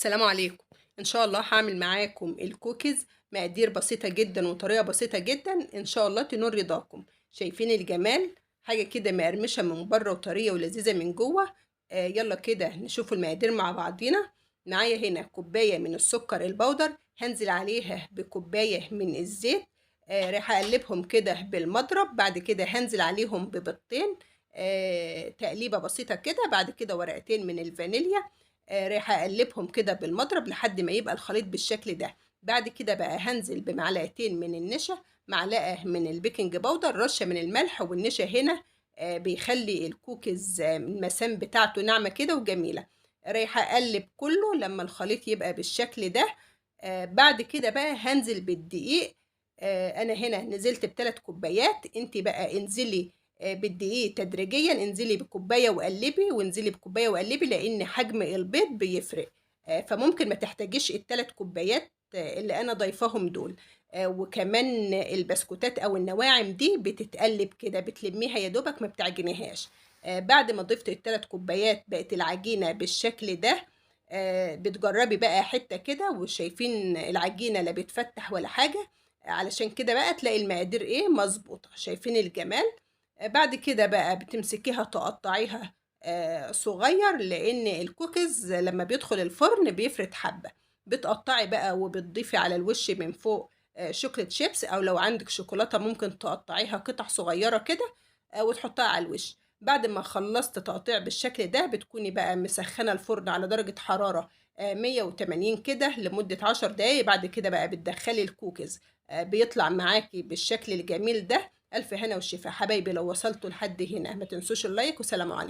السلام عليكم. ان شاء الله هعمل معاكم الكوكيز، مقادير بسيطة جدا وطريقة بسيطة جدا ان شاء الله تنور رضاكم. شايفين الجمال؟ حاجة كده مقرمشة من بره وطرية ولذيذة من جوه. يلا كده نشوف المقادير مع بعضينا. معايا هنا كوباية من السكر البودر، هنزل عليها بكوباية من الزيت. راح اقلبهم كده بالمضرب، بعد كده هنزل عليهم ببيضتين. تقليبة بسيطة كده، بعد كده ورقتين من الفانيليا. رايحة اقلبهم كده بالمضرب لحد ما يبقى الخليط بالشكل ده. بعد كده بقى هنزل بمعلقتين من النشا، معلقة من البيكنج باودر، رشة من الملح. والنشا هنا بيخلي الكوكيز المسام بتاعته ناعمة كده وجميلة. رايحة اقلب كله لما الخليط يبقى بالشكل ده. بعد كده بقى هنزل بالدقيق. انا هنا نزلت ب3 كوبايات، انت بقى انزلي بالدقيق تدريجيا، انزلي بكوبايه وقلبي، وانزلي بكوبايه وقلبي، لان حجم البيض بيفرق. فممكن ما تحتاجيش ال3 كوبايات اللي انا ضايفاهم دول. وكمان البسكوتات او النواعم دي بتتقلب كده، بتلميها يا دوبك ما بتعجنيهاش. بعد ما ضفت ال3 كوبايات بقت العجينه بالشكل ده. بتجربي بقى حته كده وشايفين العجينه لا بتفتح ولا حاجه. علشان كده بقى تلاقي المقادير ايه مظبوطه. شايفين الجمال؟ بعد كده بقى بتمسكيها تقطعيها صغير، لان الكوكيز لما بيدخل الفرن بيفرد حبة. بتقطعي بقى وبتضيفي على الوش من فوق شوكليت شيبس، او لو عندك شوكولاتة ممكن تقطعيها قطع صغيرة كده وتحطها على الوش. بعد ما خلصت تقطيع بالشكل ده بتكوني بقى مسخنة الفرن على درجة حرارة 180 كده لمدة 10 دقايق. بعد كده بقى بتدخلي الكوكيز، بيطلع معاكي بالشكل الجميل ده. ألف هنا والشفا حبايبي. لو وصلتوا لحد هنا ما تنسوش اللايك، وسلام عليكم.